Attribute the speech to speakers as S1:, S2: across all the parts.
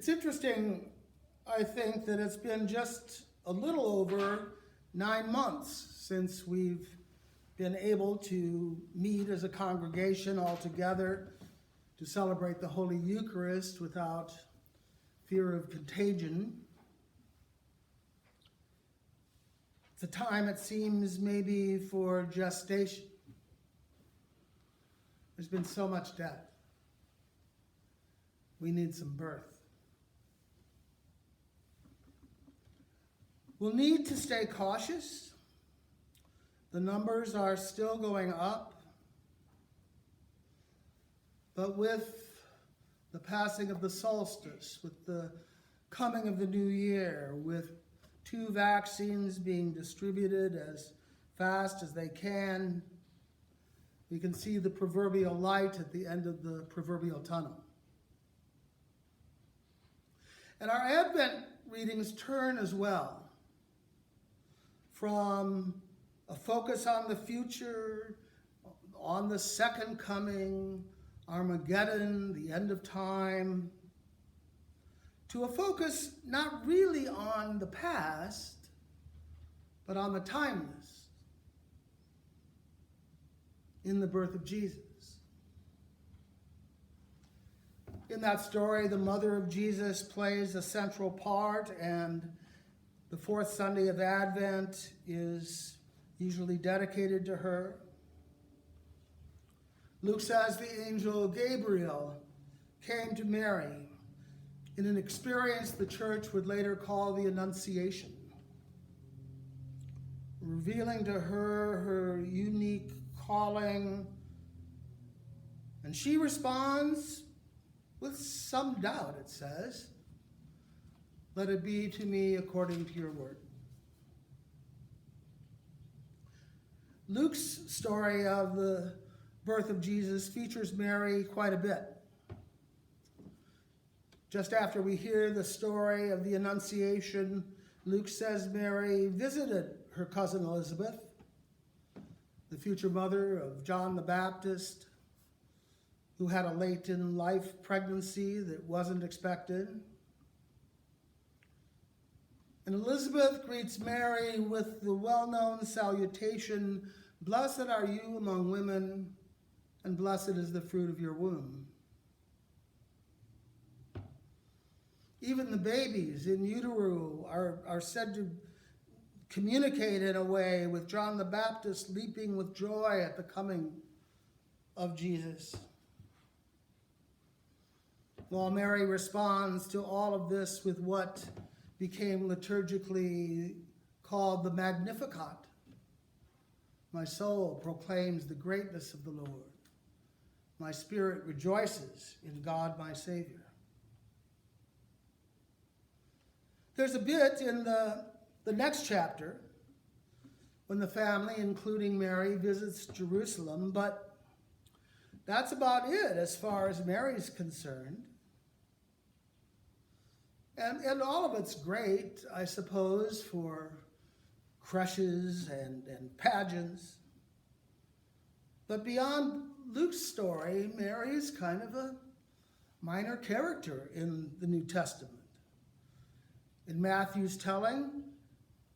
S1: It's interesting, I think, that it's been just a little over 9 months since we've been able to meet as a congregation all together to celebrate the Holy Eucharist without fear of contagion. It's a time, it seems, maybe for gestation. There's been so much death. We need some birth. We'll need to stay cautious. The numbers are still going up. But with the passing of the solstice, with the coming of the new year, with 2 vaccines being distributed as fast as they can, we can see the proverbial light at the end of the proverbial tunnel. And our Advent readings turn as well from a focus on the future, on the second coming, Armageddon, the end of time, to a focus not really on the past, but on the timeless, in the birth of Jesus. In that story, the mother of Jesus plays a central part, and the 4th Sunday of Advent is usually dedicated to her. Luke says the angel Gabriel came to Mary in an experience the church would later call the Annunciation, revealing to her her unique calling, and she responds with some doubt, it says, "Let it be to me according to your word." Luke's story of the birth of Jesus features Mary quite a bit. Just after we hear the story of the Annunciation, Luke says Mary visited her cousin Elizabeth, the future mother of John the Baptist, who had a late-in-life pregnancy that wasn't expected. And Elizabeth greets Mary with the well-known salutation, "Blessed are you among women, and blessed is the fruit of your womb." Even the babies in utero are said to communicate in a way with John the Baptist leaping with joy at the coming of Jesus. While Mary responds to all of this with what became liturgically called the Magnificat. "My soul proclaims the greatness of the Lord. My spirit rejoices in God my Savior." There's a bit in the next chapter when the family, including Mary, visits Jerusalem, but that's about it as far as Mary's concerned. And all of it's great, I suppose, for creches and pageants. But beyond Luke's story, Mary is kind of a minor character in the New Testament. In Matthew's telling,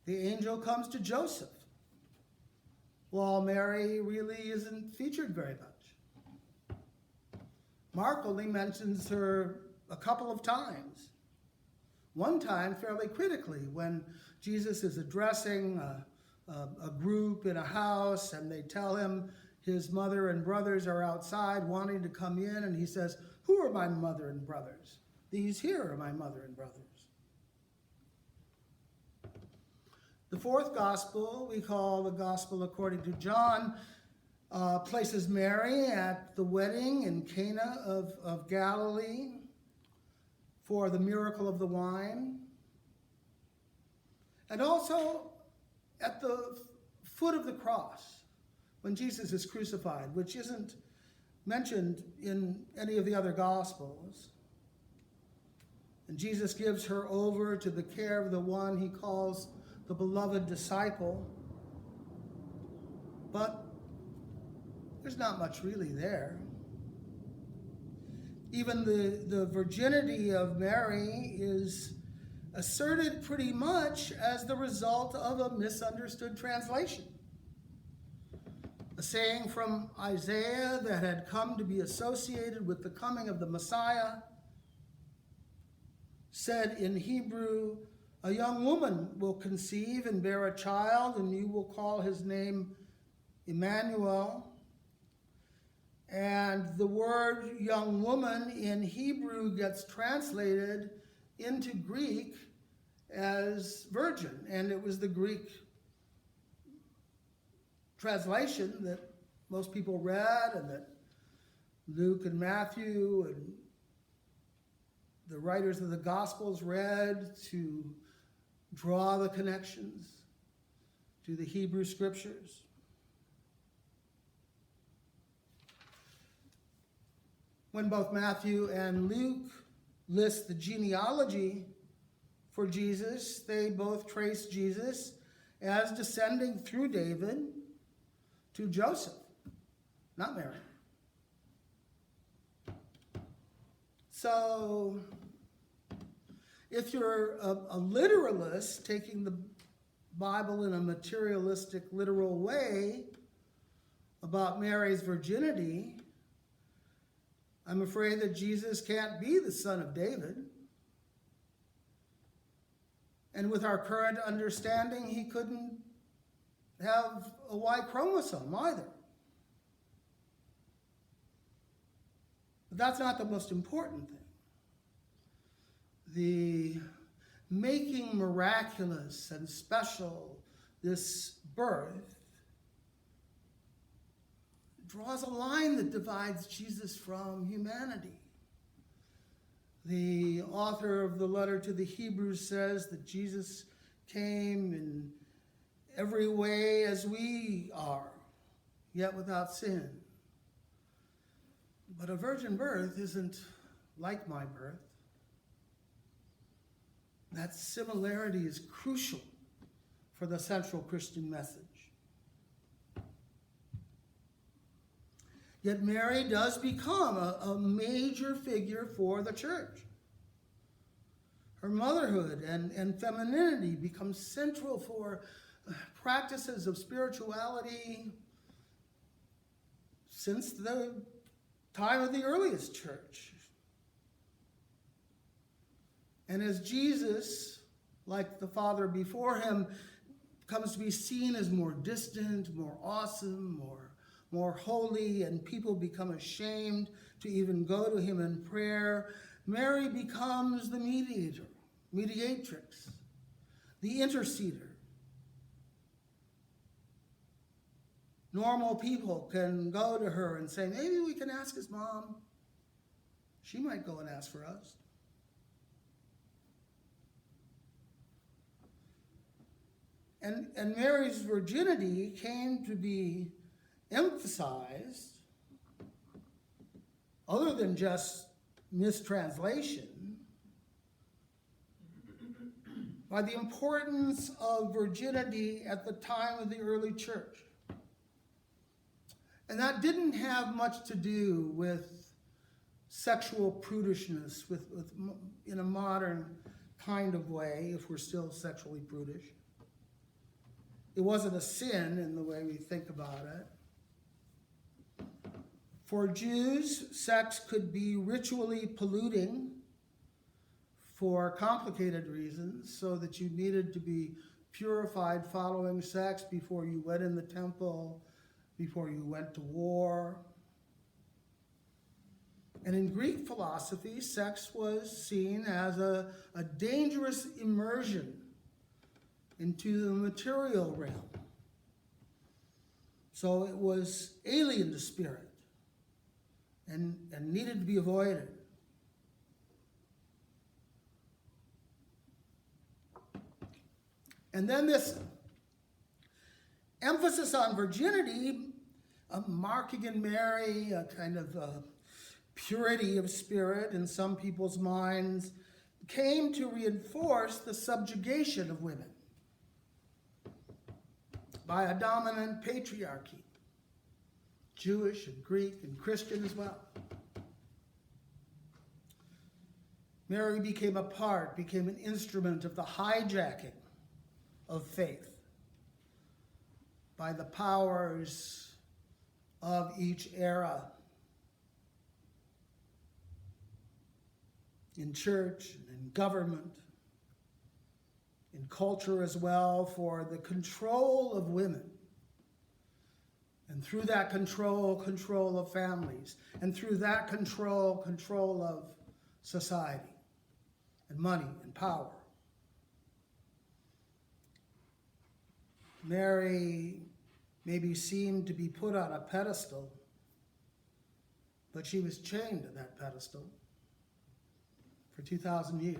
S1: the angel comes to Joseph, while Mary really isn't featured very much. Mark only mentions her a couple of times. One time, fairly critically, when Jesus is addressing a group in a house, and they tell him his mother and brothers are outside wanting to come in, and he says, "Who are my mother and brothers? These here are my mother and brothers." The 4th gospel, we call the Gospel according to John, places Mary at the wedding in Cana of Galilee for the miracle of the wine, and also at the foot of the cross when Jesus is crucified, which isn't mentioned in any of the other Gospels. And Jesus gives her over to the care of the one he calls the beloved disciple, but there's not much really there. Even the virginity of Mary is asserted pretty much as the result of a misunderstood translation. A saying from Isaiah that had come to be associated with the coming of the Messiah said in Hebrew, "A young woman will conceive and bear a child, and you will call his name Emmanuel." And the word young woman in Hebrew gets translated into Greek as virgin. And it was the Greek translation that most people read, and that Luke and Matthew and the writers of the Gospels read to draw the connections to the Hebrew Scriptures. When both Matthew and Luke list the genealogy for Jesus, they both trace Jesus as descending through David to Joseph, not Mary. So, if you're a literalist, taking the Bible in a materialistic, literal way about Mary's virginity, I'm afraid that Jesus can't be the son of David. And with our current understanding, he couldn't have a Y chromosome either. But that's not the most important thing. The making miraculous and special this birth draws a line that divides Jesus from humanity. The author of the letter to the Hebrews says that Jesus came in every way as we are, yet without sin. But a virgin birth isn't like my birth. That similarity is crucial for the central Christian message. Yet Mary does become a major figure for the church. Her motherhood and femininity become central for practices of spirituality since the time of the earliest church. And as Jesus, like the Father before him, comes to be seen as more distant, more awesome, more holy, and people become ashamed to even go to him in prayer, Mary becomes the mediatrix, the interceder. Normal people can go to her and say, maybe we can ask his mom. She might go and ask for us. And Mary's virginity came to be emphasized, other than just mistranslation, by the importance of virginity at the time of the early church. And that didn't have much to do with sexual prudishness, with in a modern kind of way, if we're still sexually prudish. It wasn't a sin in the way we think about it. For Jews, sex could be ritually polluting for complicated reasons, so that you needed to be purified following sex before you went in the temple, before you went to war. And in Greek philosophy, sex was seen as a dangerous immersion into the material realm. So it was alien to spirit and needed to be avoided. And then this emphasis on virginity, marking in Mary a kind of purity of spirit in some people's minds, came to reinforce the subjugation of women by a dominant patriarchy, Jewish and Greek and Christian as well. Mary became an instrument of the hijacking of faith by the powers of each era, in church, in government, in culture as well, for the control of women. And through that control of families. And through that control of society and money and power. Mary maybe seemed to be put on a pedestal, but she was chained to that pedestal for 2,000 years.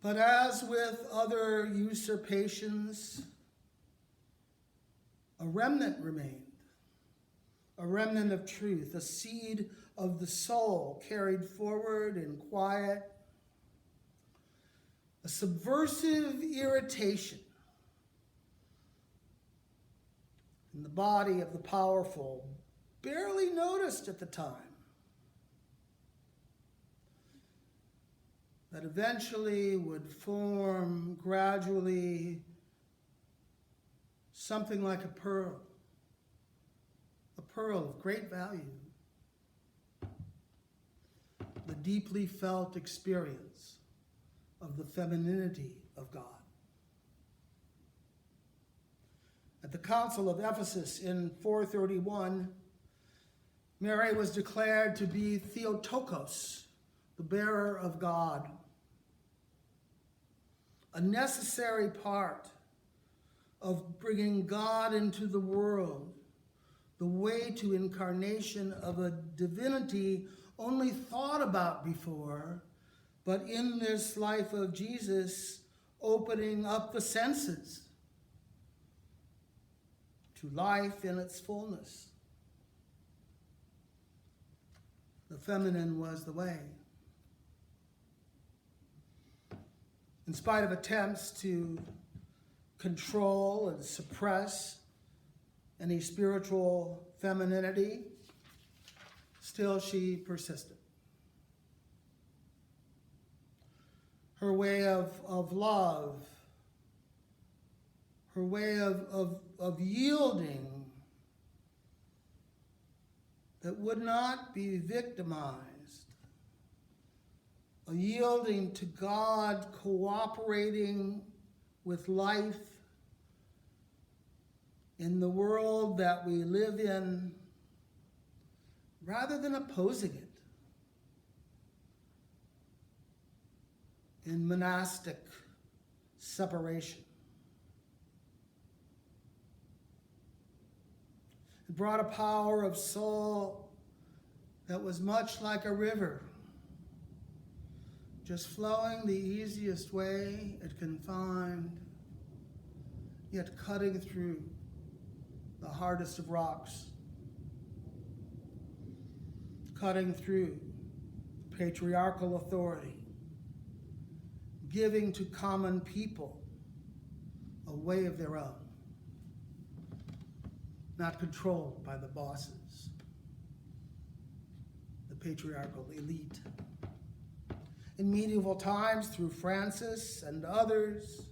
S1: But as with other usurpations, a remnant remained, a remnant of truth, a seed of the soul carried forward in quiet, a subversive irritation in the body of the powerful, barely noticed at the time, that eventually would form gradually something like a pearl of great value, the deeply felt experience of the femininity of God. At the Council of Ephesus in 431, Mary was declared to be Theotokos, the bearer of God, a necessary part of bringing God into the world, the way to incarnation of a divinity only thought about before, but in this life of Jesus, opening up the senses to life in its fullness. The feminine was the way. In spite of attempts to control and suppress any spiritual femininity, still she persisted. Her way of love, her way of yielding that would not be victimized, a yielding to God, cooperating with life in the world that we live in, rather than opposing it in monastic separation. It brought a power of soul that was much like a river, just flowing the easiest way it can find, yet cutting through the hardest of rocks, cutting through patriarchal authority, giving to common people a way of their own, not controlled by the bosses, the patriarchal elite. In medieval times, through Francis and others,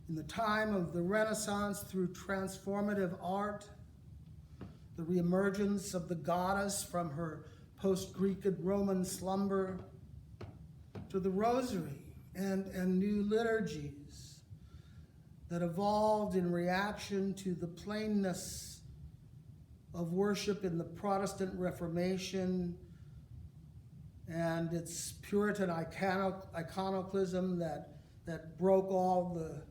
S1: in the time of the Renaissance, through transformative art, the reemergence of the goddess from her post-Greek and Roman slumber, to the rosary and new liturgies that evolved in reaction to the plainness of worship in the Protestant Reformation and its Puritan iconoclasm that broke all the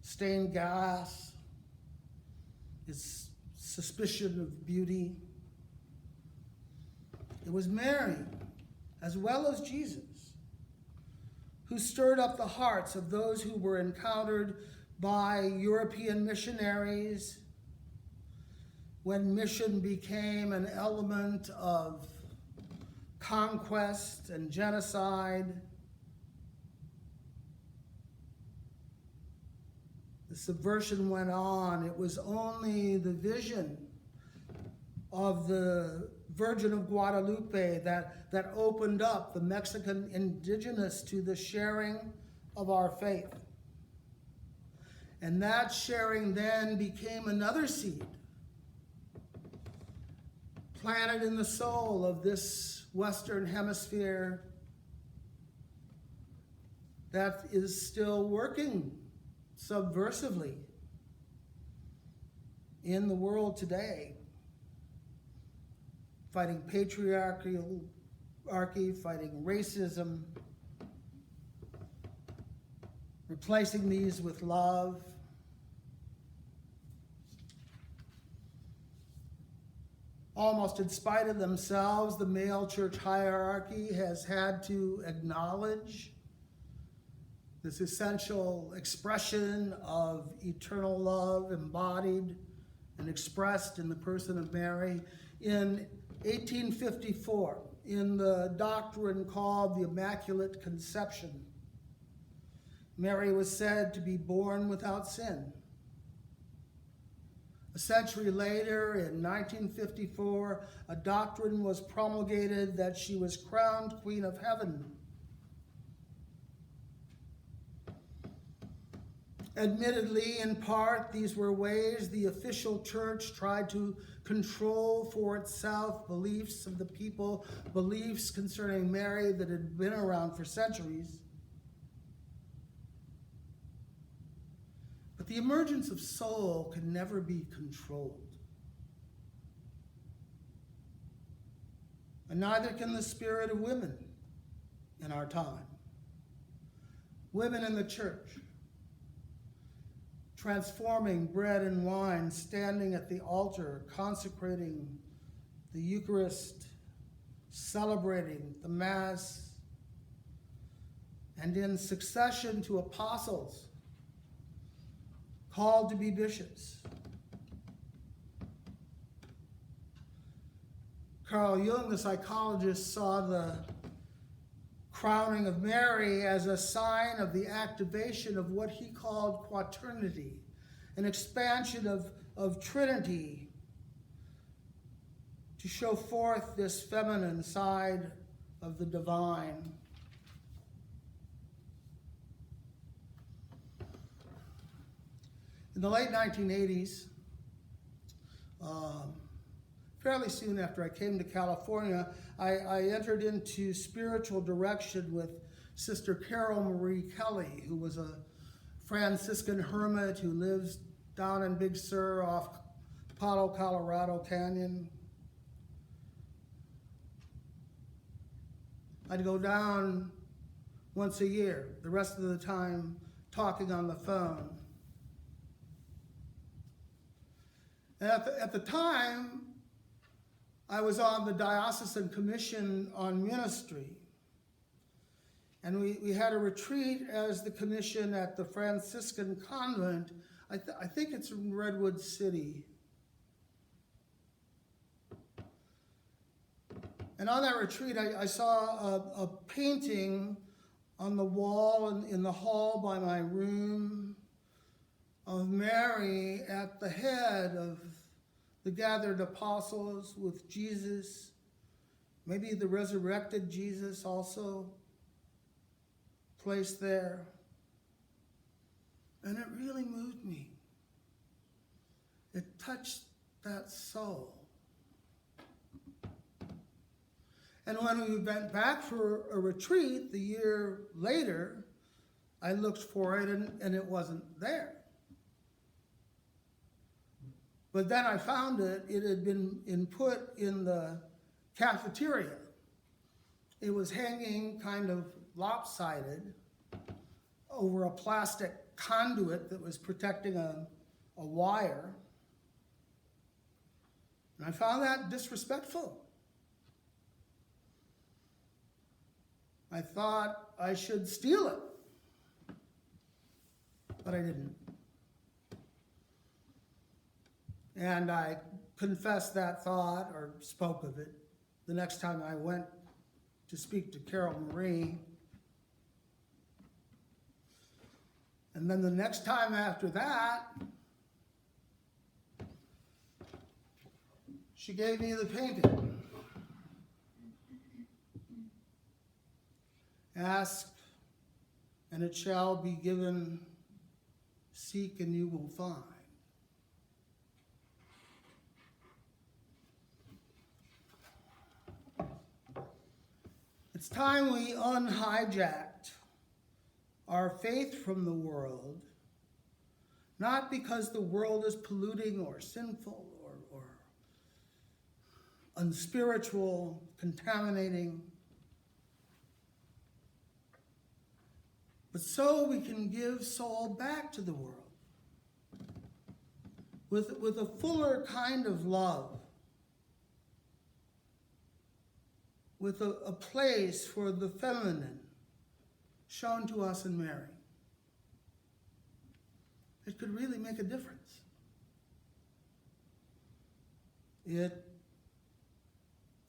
S1: stained glass, its suspicion of beauty. It was Mary, as well as Jesus, who stirred up the hearts of those who were encountered by European missionaries when mission became an element of conquest and genocide. The subversion went on. It was only the vision of the Virgin of Guadalupe that opened up the Mexican indigenous to the sharing of our faith. And that sharing then became another seed planted in the soul of this Western Hemisphere that is still working subversively in the world today, fighting patriarchy, fighting racism, replacing these with love. Almost in spite of themselves, the male church hierarchy has had to acknowledge this essential expression of eternal love embodied and expressed in the person of Mary. In 1854, in the doctrine called the Immaculate Conception, Mary was said to be born without sin. A century later, in 1954, a doctrine was promulgated that she was crowned Queen of Heaven. Admittedly, in part, these were ways the official church tried to control for itself beliefs of the people, beliefs concerning Mary that had been around for centuries. But the emergence of soul can never be controlled. And neither can the spirit of women in our time. Women in the church, transforming bread and wine, standing at the altar, consecrating the Eucharist, celebrating the Mass, and in succession to apostles, called to be bishops. Carl Jung, the psychologist, saw the crowning of Mary as a sign of the activation of what he called quaternity, an expansion of Trinity to show forth this feminine side of the divine. In the late 1980s, fairly soon after I came to California, I entered into spiritual direction with Sister Carol Marie Kelly, who was a Franciscan hermit who lives down in Big Sur off Palo Colorado Canyon. I'd go down once a year, the rest of the time talking on the phone. And at the time, I was on the Diocesan Commission on Ministry. And we had a retreat as the commission at the Franciscan Convent. I think it's in Redwood City. And on that retreat, I saw a painting on the wall in the hall by my room of Mary at the head of the gathered apostles with Jesus, maybe the resurrected Jesus also placed there. And it really moved me. It touched that soul. And when we went back for a retreat the year later, I looked for it and it wasn't there. But then I found it. It had been put in the cafeteria. It was hanging kind of lopsided over a plastic conduit that was protecting a wire. And I found that disrespectful. I thought I should steal it, but I didn't. And I confessed that thought, or spoke of it, the next time I went to speak to Carol Marie. And then the next time after that, she gave me the painting. Ask, and it shall be given. Seek, and you will find. It's time we unhijacked our faith from the world, not because the world is polluting or sinful or unspiritual, contaminating, but so we can give soul back to the world with a fuller kind of love, with a place for the feminine shown to us in Mary. It could really make a difference. It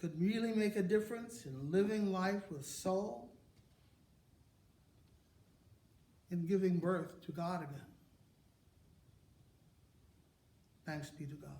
S1: could really make a difference in living life with soul, in giving birth to God again. Thanks be to God.